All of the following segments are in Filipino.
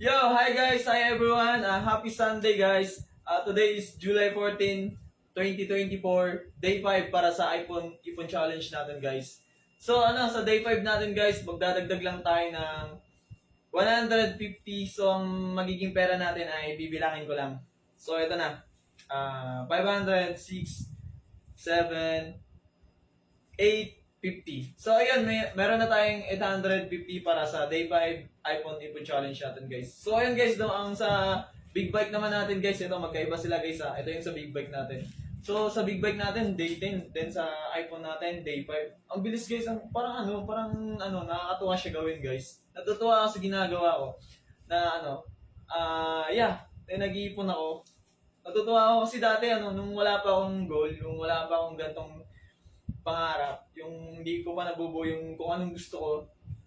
Yo, hi guys, hi everyone. Happy Sunday guys. Today is July 14, 2024, day 5 para sa iPhone challenge natin guys. So sa day 5 natin guys, magdadagdag lang tayo ng 150. So ang magiging pera natin ay bibilangin ko lang. So ito na. 500, 6, 7, 850. So ayun, meron na tayong 850 para sa day 5 iPhone challenge natin guys. So ayun guys, ang sa big bike naman natin guys, ito magkaiba sila guys ha. Ito yung sa big bike natin. So sa big bike natin, day 10, then sa iPhone natin, day 5. Ang bilis guys, parang nakakatuwa siya gawin guys. Natutuwa ako sa ginagawa ko na nag-iipon ako. Natutuwa ako kasi dati nung wala pa akong goal, nung wala pa akong gantong pangarap, yung hindi ko pa nabubuo yung kung anong gusto ko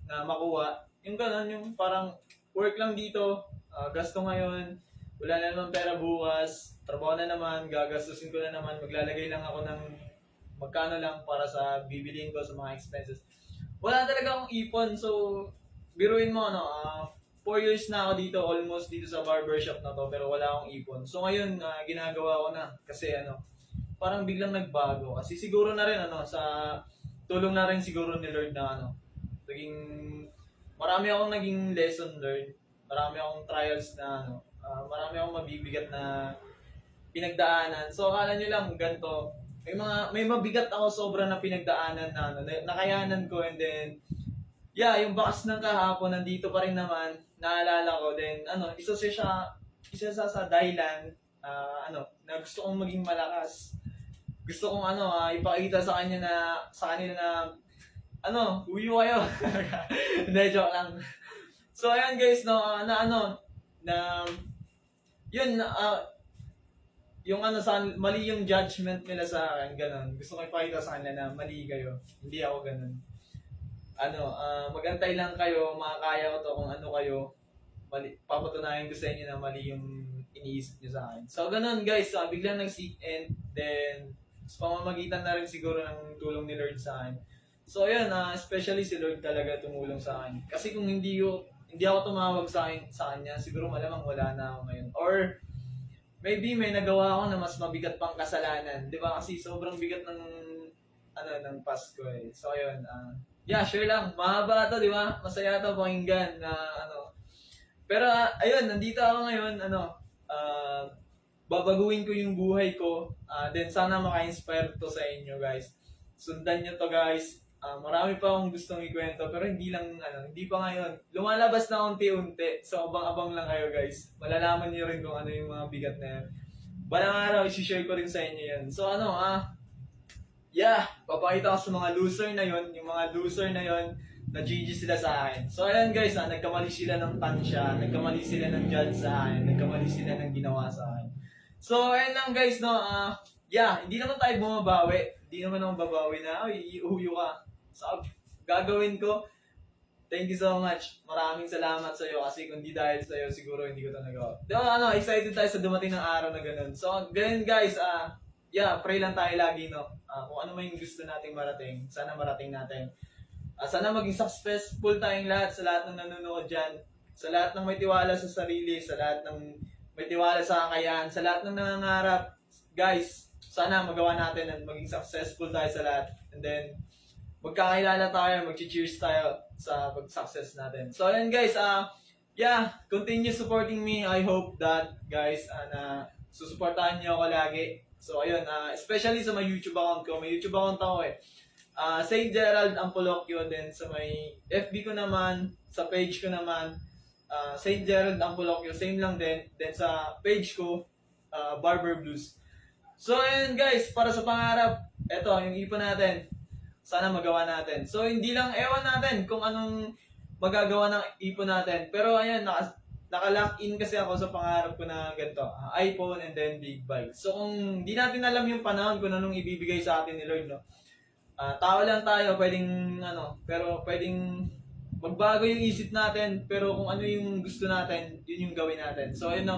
na makuha. Yung ganun, yung parang work lang dito, gasto ngayon, wala na naman pera bukas, trabaho na naman, gagastusin ko na naman, maglalagay lang ako ng magkano lang para sa bibiliin ko sa mga expenses. Wala talaga akong ipon, so biruin mo 4 years na ako dito, almost dito sa barbershop na to, pero wala akong ipon. So ngayon, ginagawa ko na kasi parang biglang nagbago. Kasi siguro na rin sa tulong na rin siguro ni Lord na naging marami akong naging lesson learned. Marami akong trials na marami akong mabibigat na pinagdaanan. So akala niyo lang ganito, may mabigat ako sobra na pinagdaanan na nakayanan ko, and then yung bakas ng kahapon nandito pa rin naman, naalala ko. Then isa sa dahilan na gusto kong maging malakas. Gusto kong ipakita sa kanila na uyo kayo. Hindi, joke lang. So ayan guys, yun yung mali yung judgment nila sa akin, ganun. Gusto ko ipakita sa kanila na mali kayo. Hindi ako ganun. Magantay lang kayo, makakaya ko to kung ano kayo. Papatunayan ko sa inyo na mali yung iniisip nyo sa akin. So ganun guys, biglang nag-seek and then sa pamamagitan na rin siguro ng tulong ni Lord sa akin. So ayun, especially si Lord talaga tumulong sa akin. Kasi kung hindi ako tumawag sa kanya, siguro malamang wala na ako ngayon. Or maybe may nagawa ako na mas mabigat pang kasalanan, 'di ba? Kasi sobrang bigat ng Pasko eh. So ayun, share lang. Mahaba 'to, 'di ba? Masaya 'to pakinggan na Pero ayun, nandito ako ngayon, babaguhin ko yung buhay ko. Then sana maka-inspire to sa inyo guys. Sundan nyo to guys. Marami pa akong gustong ikwento, pero hindi pa ngayon. Lumalabas na unti-unti. So abang-abang lang kayo guys. Malalaman niyo rin kung ano yung mga bigat na yan. Balang araw, isi-share ko rin sa inyo yan. So papakita ko sa mga loser na yon, yung mga loser na yon, na GG sila sa akin. So ayan guys, nagkamali sila ng tansya, nagkamali sila ng judge sa akin, nagkamali sila ng ginawa sa akin. So ayan lang guys, hindi naman tayo bumabawi. Hindi naman ako babawi na, iuhuyo ka. So gagawin ko. Thank you so much. Maraming salamat sa iyo kasi kung di dahil sa iyo, siguro hindi ko ito nagawa. Excited tayo sa dumating ng araw na ganun. So ganun guys, pray lang tayo lagi, kung ano man yung gusto nating marating, sana marating natin. Sana maging successful tayong lahat, sa lahat ng nanonood dyan, sa lahat ng may tiwala sa sarili, sa lahat ng may tiwala sa kakayahan, sa lahat ng nangangarap. Guys, sana magawa natin at maging successful tayo sa lahat. And then, magkakilala tayo, mag-cheers tayo sa pag-success natin. So, ayan guys, continue supporting me. I hope that, guys, na susuportahan niyo ako lagi. So, ayun, especially sa may YouTube account ko. May YouTube account ako eh. St. Gerald Ampolokyo, then sa may FB ko naman, sa page ko naman, St. Gerald Ampolokyo, same lang din. Then sa page ko, Barber Blues. So ayun guys, para sa pangarap, eto yung ipon natin. Sana magawa natin. So hindi lang, ewan natin kung anong magagawa ng ipon natin. Pero ayun, naka-lock in kasi ako sa pangarap ko na ganito, iPhone and then big bike. So kung hindi natin alam yung panahon kung anong ibibigay sa atin ni Lord, tao lang tayo, pero pwedeng magbago yung isip natin, pero kung ano yung gusto natin, yun yung gawin natin. So ayun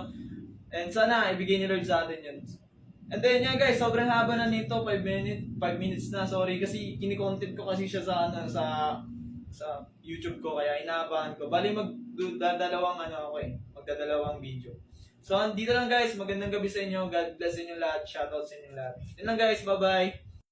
and sana ibigay ni Lord sa atin yun. And then guys, sobrang haba na nito, 5 minutes na, sorry kasi kini-content ko kasi siya sa sa YouTube ko, kaya inaabahan ko. Bali magdadalawang magdadalawang video. So, dito lang guys, magandang gabi sa inyo. God bless inyo lahat. Shoutout sa inyo lahat. Yun lang guys, bye-bye.